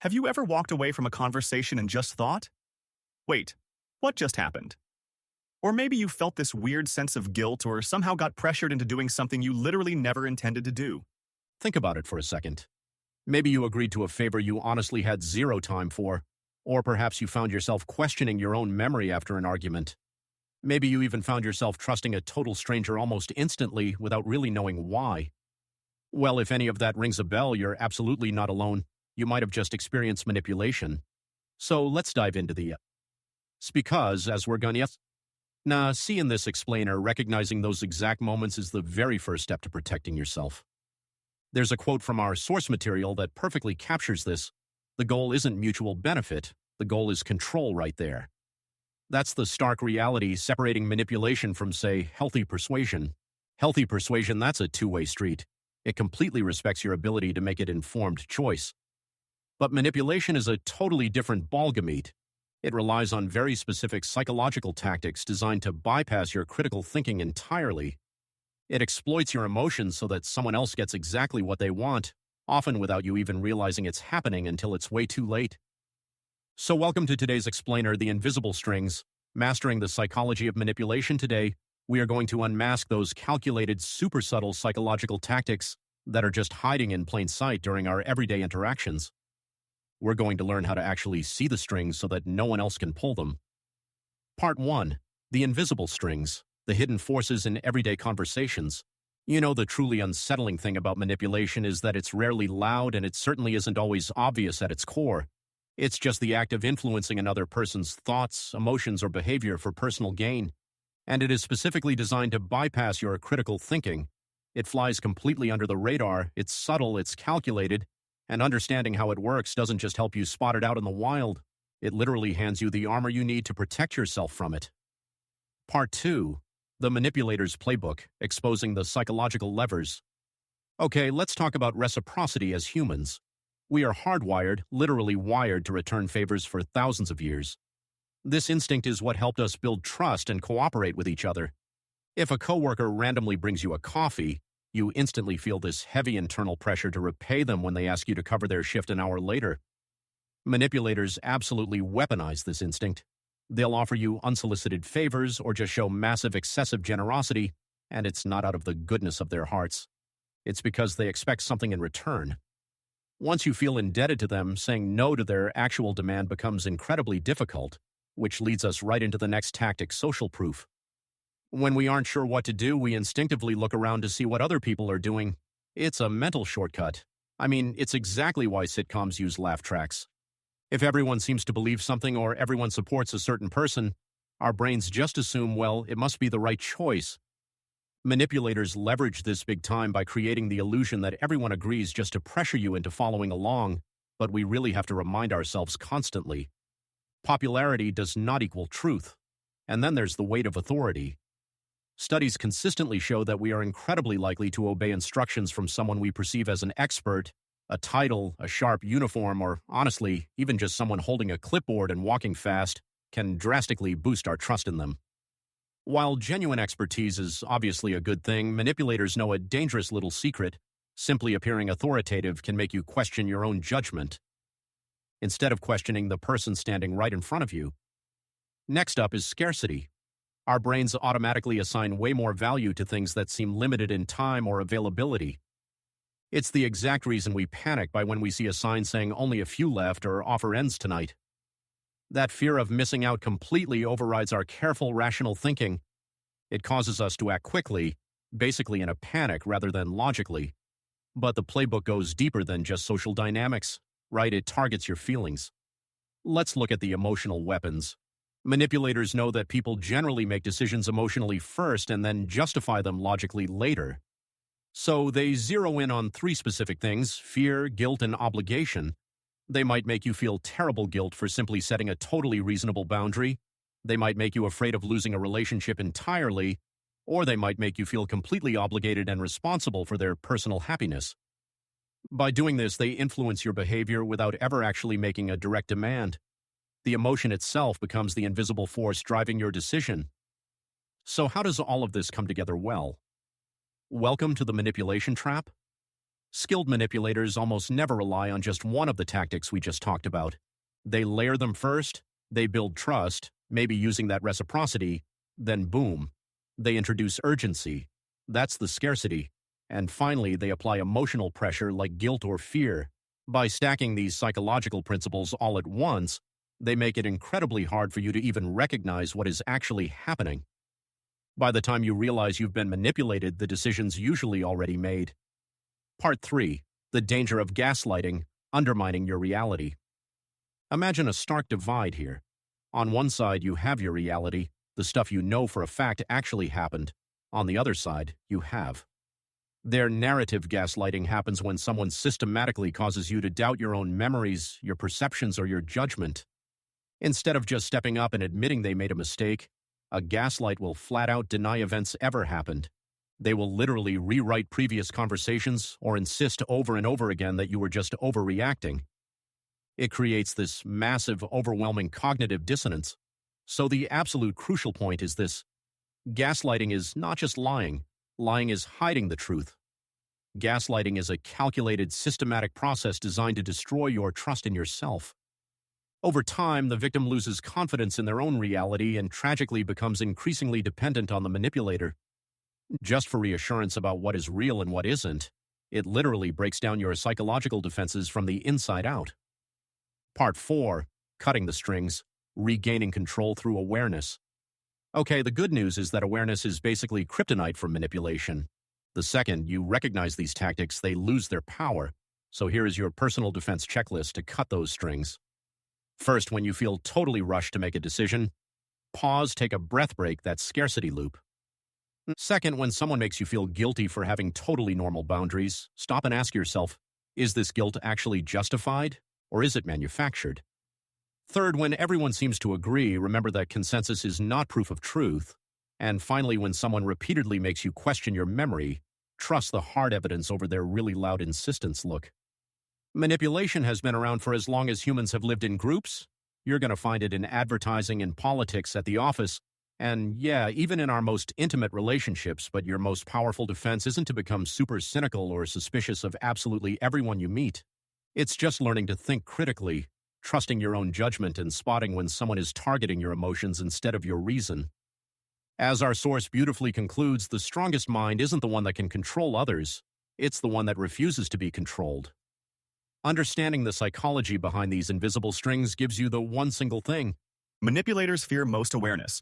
Have you ever walked away from a conversation and just thought, wait, what just happened? Or maybe you felt this weird sense of guilt or somehow got pressured into doing something you literally never intended to do. Think about it for a second. Maybe you agreed to a favor you honestly had zero time for, or perhaps you found yourself questioning your own memory after an argument. Maybe you even found yourself trusting a total stranger almost instantly without really knowing why. Well, if any of that rings a bell, you're absolutely not alone. You might have just experienced manipulation. So let's dive into it's because, as we're going to see in this explainer, recognizing those exact moments is the very first step to protecting yourself. There's a quote from our source material that perfectly captures this. The goal isn't mutual benefit. The goal is control right there. That's the stark reality separating manipulation from, say, healthy persuasion. Healthy persuasion, that's a two-way street. It completely respects your ability to make an informed choice. But manipulation is a totally different ballgame. It relies on very specific psychological tactics designed to bypass your critical thinking entirely. It exploits your emotions so that someone else gets exactly what they want, often without you even realizing it's happening until it's way too late. So welcome to today's explainer, The Invisible Strings. Mastering the psychology of manipulation today, we are going to unmask those calculated, super subtle psychological tactics that are just hiding in plain sight during our everyday interactions. We're going to learn how to actually see the strings so that no one else can pull them. Part 1. The Invisible Strings, the hidden forces in everyday conversations. You know, the truly unsettling thing about manipulation is that it's rarely loud and it certainly isn't always obvious at its core. It's just the act of influencing another person's thoughts, emotions, or behavior for personal gain. And it is specifically designed to bypass your critical thinking. It flies completely under the radar, it's subtle, it's calculated, and understanding how it works doesn't just help you spot it out in the wild. It literally hands you the armor you need to protect yourself from it. Part 2. The Manipulator's Playbook, exposing the psychological levers. Okay, let's talk about reciprocity as humans. We are hardwired, literally wired to return favors for thousands of years. This instinct is what helped us build trust and cooperate with each other. If a coworker randomly brings you a coffee, you instantly feel this heavy internal pressure to repay them when they ask you to cover their shift an hour later. Manipulators absolutely weaponize this instinct. They'll offer you unsolicited favors or just show massive excessive generosity, and it's not out of the goodness of their hearts. It's because they expect something in return. Once you feel indebted to them, saying no to their actual demand becomes incredibly difficult, which leads us right into the next tactic, social proof. When we aren't sure what to do, we instinctively look around to see what other people are doing. It's a mental shortcut. I mean, it's exactly why sitcoms use laugh tracks. If everyone seems to believe something or everyone supports a certain person, our brains just assume, well, it must be the right choice. Manipulators leverage this big time by creating the illusion that everyone agrees just to pressure you into following along, but we really have to remind ourselves constantly. Popularity does not equal truth. And then there's the weight of authority. Studies consistently show that we are incredibly likely to obey instructions from someone we perceive as an expert, a title, a sharp uniform, or honestly, even just someone holding a clipboard and walking fast can drastically boost our trust in them. While genuine expertise is obviously a good thing, manipulators know a dangerous little secret. Simply appearing authoritative can make you question your own judgment, instead of questioning the person standing right in front of you. Next up is scarcity. Our brains automatically assign way more value to things that seem limited in time or availability. It's the exact reason we panic by when we see a sign saying only a few left or offer ends tonight. That fear of missing out completely overrides our careful, rational thinking. It causes us to act quickly, basically in a panic rather than logically. But the playbook goes deeper than just social dynamics, right? It targets your feelings. Let's look at the emotional weapons. Manipulators know that people generally make decisions emotionally first and then justify them logically later. So they zero in on 3 specific things: fear, guilt, and obligation. They might make you feel terrible guilt for simply setting a totally reasonable boundary. They might make you afraid of losing a relationship entirely, or they might make you feel completely obligated and responsible for their personal happiness. By doing this, they influence your behavior without ever actually making a direct demand. The emotion itself becomes the invisible force driving your decision. So how does all of this come together well? Welcome to the manipulation trap. Skilled manipulators almost never rely on just one of the tactics we just talked about. They layer them first, they build trust, maybe using that reciprocity, then boom, they introduce urgency. That's the scarcity. And finally, they apply emotional pressure like guilt or fear. By stacking these psychological principles all at once, they make it incredibly hard for you to even recognize what is actually happening. By the time you realize you've been manipulated, the decision's usually already made. Part 3. The danger of gaslighting, undermining your reality. Imagine a stark divide here. On one side, you have your reality, the stuff you know for a fact actually happened. On the other side, you have. Their narrative gaslighting happens when someone systematically causes you to doubt your own memories, your perceptions, or your judgment. Instead of just stepping up and admitting they made a mistake, a gaslight will flat out deny events ever happened. They will literally rewrite previous conversations or insist over and over again that you were just overreacting. It creates this massive, overwhelming cognitive dissonance. So the absolute crucial point is this: gaslighting is not just lying. Lying is hiding the truth. Gaslighting is a calculated, systematic process designed to destroy your trust in yourself. Over time, the victim loses confidence in their own reality and tragically becomes increasingly dependent on the manipulator. Just for reassurance about what is real and what isn't, it literally breaks down your psychological defenses from the inside out. Part 4. Cutting the strings, regaining control through awareness. Okay, the good news is that awareness is basically kryptonite for manipulation. The second you recognize these tactics, they lose their power. So here is your personal defense checklist to cut those strings. First, when you feel totally rushed to make a decision, pause, take a breath break, that scarcity loop. Second, when someone makes you feel guilty for having totally normal boundaries, stop and ask yourself, is this guilt actually justified, or is it manufactured? Third, when everyone seems to agree, remember that consensus is not proof of truth. And finally, when someone repeatedly makes you question your memory, trust the hard evidence over their really loud insistence. Look, manipulation has been around for as long as humans have lived in groups. You're going to find it in advertising and politics, at the office, and yeah, even in our most intimate relationships. But your most powerful defense isn't to become super cynical or suspicious of absolutely everyone you meet. It's just learning to think critically, trusting your own judgment, and spotting when someone is targeting your emotions instead of your reason. As our source beautifully concludes, the strongest mind isn't the one that can control others, it's the one that refuses to be controlled. Understanding the psychology behind these invisible strings gives you the one single thing. Manipulators fear most awareness.